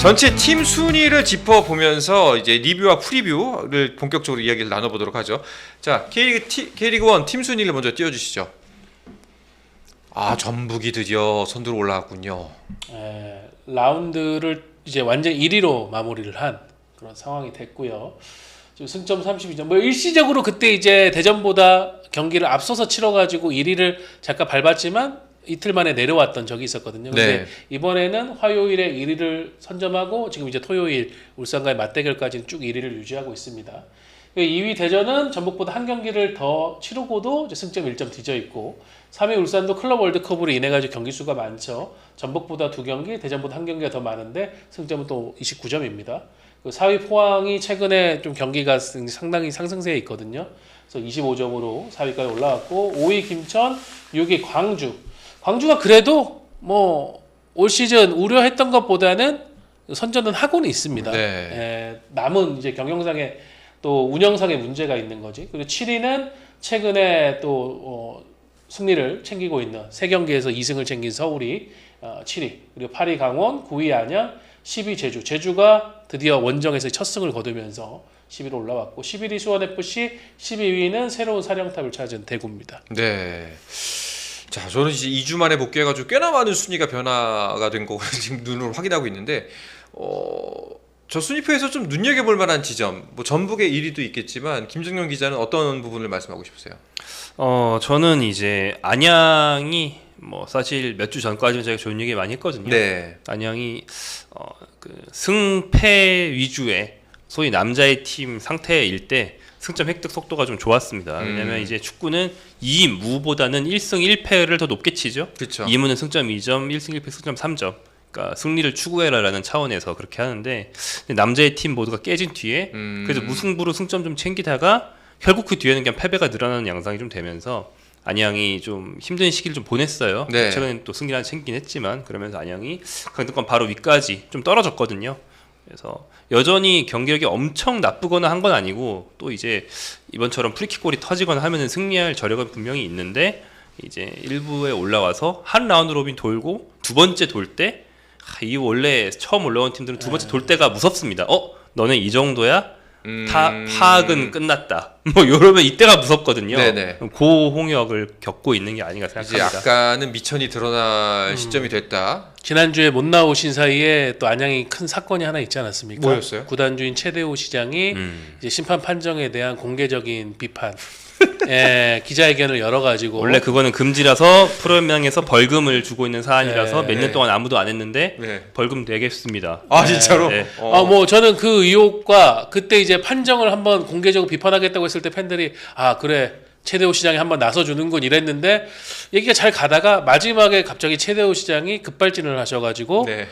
전체 팀 순위를 짚어보면서 이제 리뷰와 프리뷰를 본격적으로 이야기를 나눠보도록 하죠. 자, K리그 1 팀 순위를 먼저 띄워주시죠. 아, 전북이 드디어 선두로 올라왔군요. 라운드를 이제 완전 1위로 마무리를 한 그런 상황이 됐고요. 지금 승점 32점. 뭐 일시적으로 그때 이제 대전보다 경기를 앞서서 치러가지고 1위를 잠깐 밟았지만 이틀 만에 내려왔던 적이 있었거든요. 근데 네. 이번에는 화요일에 1위를 선점하고 지금 이제 토요일 울산과의 맞대결까지는 쭉 1위를 유지하고 있습니다. 2위 대전은 전북보다 한 경기를 더 치르고도 이제 승점 1점 뒤져 있고 3위 울산도 클럽 월드컵으로 인해 가지고 경기 수가 많죠. 전북보다 2경기, 대전보다 한 경기가 더 많은데 승점은 또 29점입니다. 4위 포항이 최근에 좀 경기가 상당히 상승세에 있거든요. 그래서 25점으로 4위까지 올라왔고 5위 김천, 6위 광주. 광주가 그래도 뭐 올 시즌 우려했던 것보다는 선전은 하고는 있습니다. 네. 남은 이제 경영상의 또 운영상의 문제가 있는 거지. 그리고 7위는 최근에 또 승리를 챙기고 있는 3경기에서 2승을 챙긴 서울이 7위. 그리고 8위 강원, 9위 안양, 10위 제주. 제주가 드디어 원정에서 첫 승을 거두면서 10위로 올라왔고 11위 수원FC, 12위는 새로운 사령탑을 찾은 대구입니다. 네. 자, 저는 이제 2주 만에 복귀해가지고 꽤나 많은 순위가 변화가 된 거 지금 눈으로 확인하고 있는데, 저 순위표에서 좀 눈여겨볼 만한 지점, 뭐 전북의 1위도 있겠지만 김정용 기자는 어떤 부분을 말씀하고 싶으세요? 저는 이제 안양이 뭐 사실 몇 주 전까지는 제가 좋은 얘기 많이 했거든요. 네. 안양이 그 승패 위주의 소위 남자의 팀 상태일 때 승점 획득 속도가 좀 좋았습니다. 왜냐면 이제 축구는 2무보다는 1승 1패를 더 높게 치죠. 그렇죠. 2무는 승점 2점, 1승 1패 승점 3점. 그러니까 승리를 추구해라라는 차원에서 그렇게 하는데 남자의 팀 모두가 깨진 뒤에 그래서 무승부로 승점 좀 챙기다가 결국 그 뒤에는 그냥 패배가 늘어나는 양상이 좀 되면서 안양이 좀 힘든 시기를 좀 보냈어요. 네. 최근에 또 승리를 챙긴 했지만 그러면서 안양이 강등권 바로 위까지 좀 떨어졌거든요. 그래서 여전히 경기력이 엄청 나쁘거나 한 건 아니고 또 이제 이번처럼 프리킥골이 터지거나 하면은 승리할 저력은 분명히 있는데 이제 1부에 올라와서 한 라운드 로빈 돌고 두 번째 돌 때 이 원래 처음 올라온 팀들은 두 번째 돌 때가 무섭습니다. 너네 이 정도야? 파악은 끝났다. 뭐 이러면 이때가 무섭거든요. 네네. 고홍역을 겪고 있는 게 아닌가 이제 생각합니다. 약간은 미천이 드러날 시점이 됐다. 지난주에 못 나오신 사이에 또 안양이 큰 사건이 하나 있지 않았습니까? 뭐였어요? 구단주인 최대호 시장이 이제 심판 판정에 대한 공개적인 비판, 기자회견을 열어가지고 원래 그거는 금지라서 프로연맹에서 벌금을 주고 있는 사안이라서 네. 몇 년 동안 아무도 안 했는데 네. 벌금 내겠습니다. 아, 진짜로? 네. 뭐 저는 그 의혹과 그때 이제 판정을 한번 공개적으로 비판하겠다고 했을 때 팬들이 그래 최대호 시장이 한번 나서주는군 이랬는데 얘기가 잘 가다가 마지막에 갑자기 최대호 시장이 급발진을 하셔가지고 네.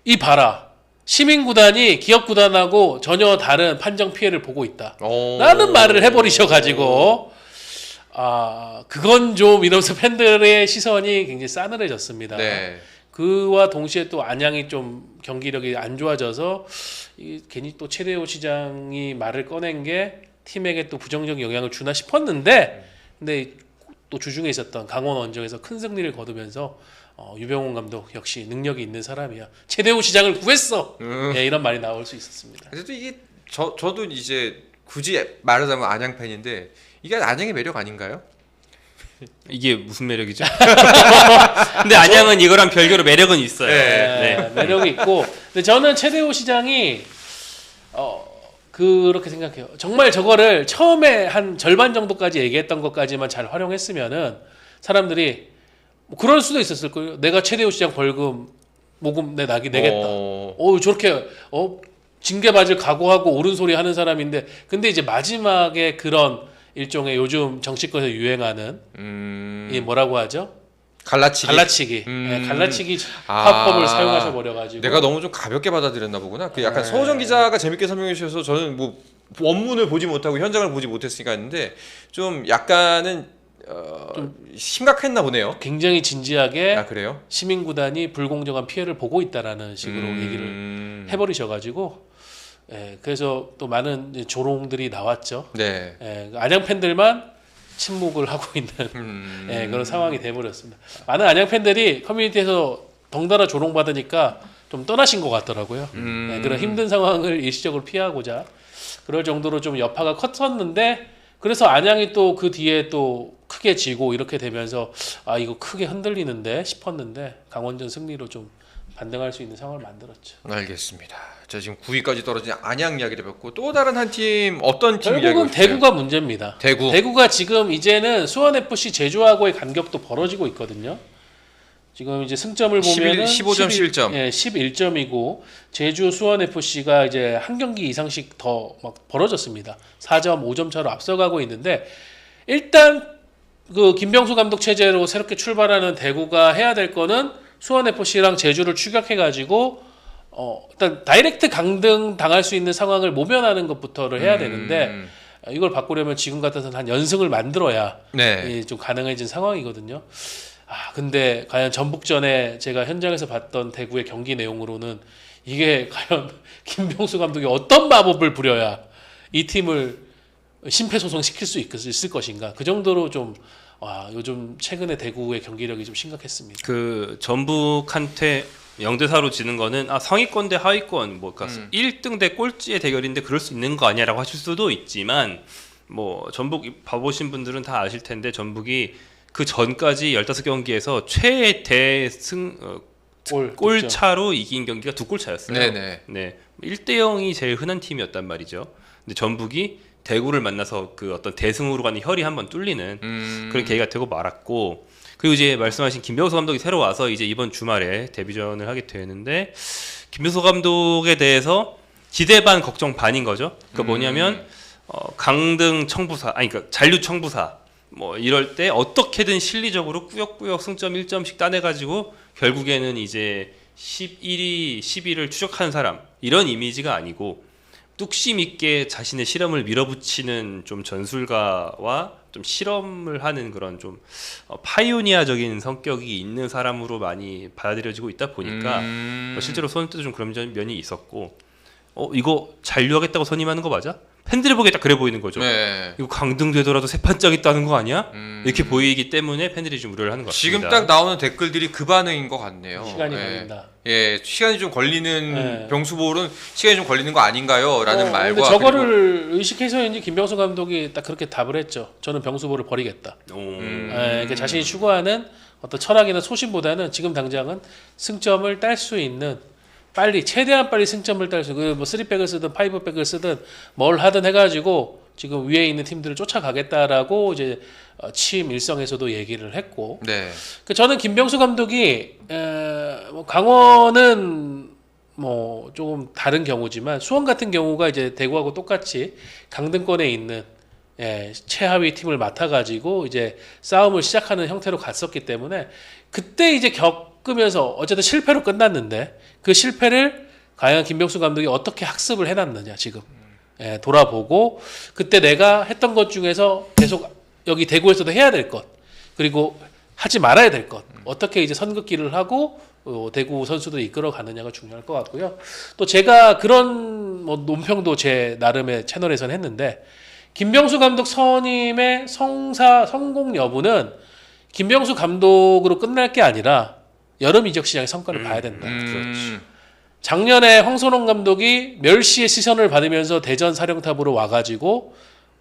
이 봐라 시민구단이 기업구단하고 전혀 다른 판정 피해를 보고 있다 라는 말을 해버리셔가지고 그건 좀 이러면서 팬들의 시선이 굉장히 싸늘해졌습니다. 네. 그와 동시에 또 안양이 좀 경기력이 안 좋아져서 괜히 또 최대호 시장이 말을 꺼낸 게 팀에게 또 부정적 영향을 주나 싶었는데 근데 또 주중에 있었던 강원 원정에서 큰 승리를 거두면서 유병훈 감독 역시 능력이 있는 사람이야. 최대호 시장을 구했어. 이런 말이 나올 수 있었습니다. 그래도 이게 저도 이제 굳이 말하자면 안양 팬인데 이게 안양의 매력 아닌가요? 이게 무슨 매력이죠? 근데 안양은 이거랑 별개로 매력은 있어요. 네. 매력이 있고 근데 저는 최대호 시장이 그렇게 생각해요. 정말 저거를 처음에 한 절반 정도까지 얘기했던 것까지만 잘 활용했으면은 사람들이 뭐 그럴 수도 있었을 거예요. 내가 최대호 시장 벌금 모금 내겠다. 저렇게 징계 받을 각오하고 옳은 소리 하는 사람인데 근데 이제 마지막에 그런 일종의 요즘 정치권에서 유행하는 이 뭐라고 하죠? 갈라치기. 갈라치기 화법을 사용하셔 버려가지고 내가 너무 좀 가볍게 받아들였나 보구나. 그 약간 서호정 기자가 재밌게 설명해 주셔서 저는 뭐 원문을 보지 못하고 현장을 보지 못했으니까 했는데 좀 약간은 좀 심각했나 보네요. 굉장히 진지하게 그래요? 시민구단이 불공정한 피해를 보고 있다라는 식으로 얘기를 해버리셔가지고 그래서 또 많은 이제 조롱들이 나왔죠. 네. 안양 팬들만 침묵을 하고 있는 그런 상황이 돼버렸습니다. 많은 안양 팬들이 커뮤니티에서 덩달아 조롱받으니까 좀 떠나신 것 같더라고요. 네, 그런 힘든 상황을 일시적으로 피하고자 그럴 정도로 좀 여파가 컸었는데 그래서 안양이 또 그 뒤에 또 크게 지고 이렇게 되면서 아 이거 크게 흔들리는데 싶었는데 강원전 승리로 좀 반등할 수 있는 상황을 만들었죠. 알겠습니다. 자 지금 9위까지 떨어진 안양 이야기를 해봤고 또 다른 한 팀 어떤 팀 결국은 이야기가 대구가 문제입니다. 대구. 대구가 지금 이제는 수원 FC 제주하고의 간격도 벌어지고 있거든요. 지금 이제 승점을 보면은 15점 11점. 예, 11점이고 제주 수원 FC가 이제 한 경기 이상씩 더 막 벌어졌습니다. 4점, 5점 차로 앞서가고 있는데 일단 그 김병수 감독 체제로 새롭게 출발하는 대구가 해야 될 거는 수원 FC랑 제주를 추격해 가지고 일단 다이렉트 강등 당할 수 있는 상황을 모면하는 것부터를 해야 되는데 이걸 바꾸려면 지금 같아서는 한 연승을 만들어야 네. 좀 가능해진 상황이거든요. 아 근데 과연 전북전에 제가 현장에서 봤던 대구의 경기 내용으로는 이게 과연 김병수 감독이 어떤 마법을 부려야 이 팀을 심폐소생시킬 수 있을 것인가 그 정도로 좀 요즘 최근에 대구의 경기력이 좀 심각했습니다. 그 전북한테 0대4로 지는 거는 상위권 대 하위권 뭐 그러니까 1등 대 꼴찌의 대결인데 그럴 수 있는 거 아니야라고 하실 수도 있지만 뭐 전북 봐보신 분들은 다 아실 텐데 전북이 그 전까지 15경기에서 최대 골 차로 이긴 경기가 2골 차였어요. 네네. 네. 1대 0이 제일 흔한 팀이었단 말이죠. 근데 전북이 대구를 만나서 그 어떤 대승으로 가는 혈이 한번 뚫리는 그런 계기가 되고 말았고 그리고 이제 말씀하신 김병수 감독이 새로 와서 이제 이번 주말에 데뷔전을 하게 되는데 김병수 감독에 대해서 기대 반 걱정 반인 거죠. 그러니까 뭐냐면 강등 청부사 그러니까 잔류 청부사 뭐 이럴 때 어떻게든 실리적으로 꾸역꾸역 승점 1점씩 따내가지고 결국에는 이제 11위, 10위를 추적하는 사람 이런 이미지가 아니고 뚝심 있게 자신의 실험을 밀어붙이는 좀 전술가와 좀 실험을 하는 그런 좀 파이오니아적인 성격이 있는 사람으로 많이 받아들여지고 있다 보니까 실제로 선수 때도 좀 그런 면이 있었고 이거 잔류하겠다고 선임하는 거 맞아? 팬들이 보기에 딱 그래 보이는 거죠. 네. 이거 강등되더라도 세 판짝 있다는 거 아니야? 이렇게 보이기 때문에 팬들이 좀 우려를 하는 것 같습니다. 지금 딱 나오는 댓글들이 그 반응인 것 같네요. 시간이 걸린다. 예, 시간이 좀 걸리는 병수볼은 시간이 좀 걸리는 거 아닌가요? 라는 말과 근데 저거를 의식해서인지 김병수 감독이 딱 그렇게 답을 했죠. 저는 병수볼을 버리겠다. 그러니까 자신이 추구하는 어떤 철학이나 소신보다는 지금 당장은 승점을 딸 수 있는 최대한 빨리 승점을 딸 수 있는 뭐 3백을 쓰든 5백을 쓰든 뭘 하든 해가지고 지금 위에 있는 팀들을 쫓아가겠다라고 이제 취임 일성에서도 얘기를 했고 네. 저는 김병수 감독이 강원은 뭐 조금 다른 경우지만 수원 같은 경우가 이제 대구하고 똑같이 강등권에 있는 최하위 팀을 맡아가지고 이제 싸움을 시작하는 형태로 갔었기 때문에 그때 이제 겪으면서 어쨌든 실패로 끝났는데 그 실패를 과연 김병수 감독이 어떻게 학습을 해놨느냐 지금 돌아보고 그때 내가 했던 것 중에서 계속 여기 대구에서도 해야 될 것 그리고 하지 말아야 될 것 어떻게 이제 선긋기를 하고 대구 선수들 이끌어 가느냐가 중요할 것 같고요. 또 제가 그런 뭐 논평도 제 나름의 채널에서는 했는데 김병수 감독 선임의 성공 여부는 김병수 감독으로 끝날 게 아니라 여름 이적 시장의 성과를 봐야 된다. 그렇지. 작년에 황선홍 감독이 멸시의 시선을 받으면서 대전 사령탑으로 와가지고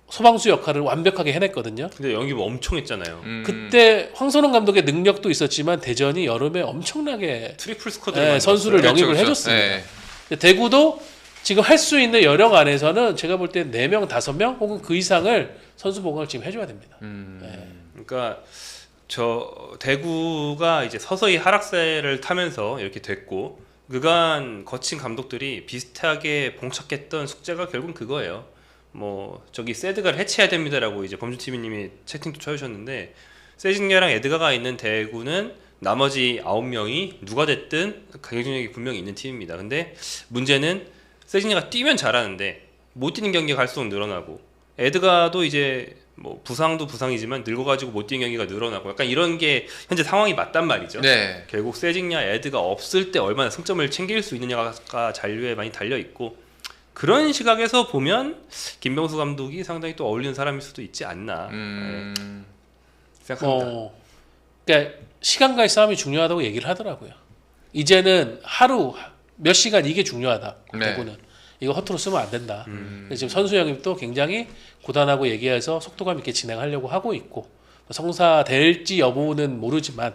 소방수 역할을 완벽하게 해냈거든요. 근데 연기 뭐 엄청 했잖아요. 그때 황선홍 감독의 능력도 있었지만 대전이 여름에 엄청나게 트리플 스쿼드를 선수를 그렇죠, 영입을 그렇죠. 해줬습니다. 네. 대구도 지금 할 수 있는 여력 안에서는 제가 볼 때 4명, 5명 혹은 그 이상을 선수 보강을 지금 해줘야 됩니다. 그러니까 대구가 이제 서서히 하락세를 타면서 이렇게 됐고 그간 거친 감독들이 비슷하게 봉착했던 숙제가 결국은 그거예요. 뭐 저기 세드가를 해체해야 됩니다라고 이제 범준TV님이 채팅도 쳐주셨는데 세징야랑 에드가가 있는 대구는 나머지 9명이 누가 됐든 경쟁력이 분명히 있는 팀입니다. 근데 문제는 세징야가 뛰면 잘하는데 못 뛰는 경기가 갈수록 늘어나고 에드가도 이제 뭐 부상도 부상이지만 늙어가지고 못 뛰는 경기가 늘어나고 약간 이런 게 현재 상황이 맞단 말이죠. 네. 결국 세징야 에드가 없을 때 얼마나 승점을 챙길 수 있느냐가 잔류에 많이 달려 있고 그런 시각에서 보면 김병수 감독이 상당히 또 어울리는 사람일 수도 있지 않나 생각합니다. 그러니까 시간과의 싸움이 중요하다고 얘기를 하더라고요. 이제는 하루 몇 시간 이게 중요하다. 네. 배구는 이거 허투루 쓰면 안 된다. 그래서 지금 선수 영입도 굉장히 구단하고 얘기해서 속도감 있게 진행하려고 하고 있고 성사될지 여부는 모르지만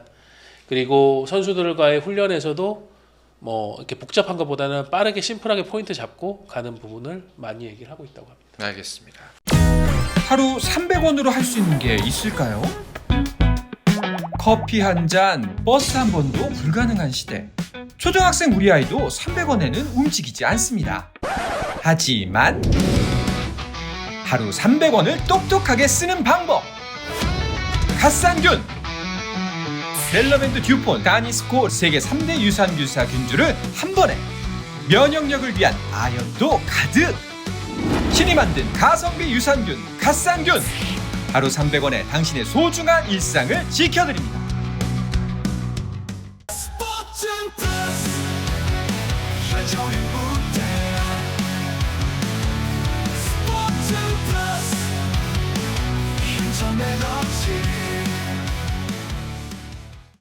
그리고 선수들과의 훈련에서도 뭐 이렇게 복잡한 것보다는 빠르게 심플하게 포인트 잡고 가는 부분을 많이 얘기를 하고 있다고 합니다. 알겠습니다. 하루 300원으로 할 수 있는 게 있을까요? 커피 한 잔, 버스 한 번도 불가능한 시대. 초등학생 우리 아이도 300원에는 움직이지 않습니다. 하지만 하루 300원을 똑똑하게 쓰는 방법. 갓산균, 델러밴드 듀폰, 다니스코 세계 3대 유산균사 균주를 한 번에 면역력을 위한 아연도 가득. 신이 만든 가성비 유산균 갓산균, 하루 300원에 당신의 소중한 일상을 지켜드립니다. 스포츠는 플러스 한정의 무대 스포츠는 플러스 인터넷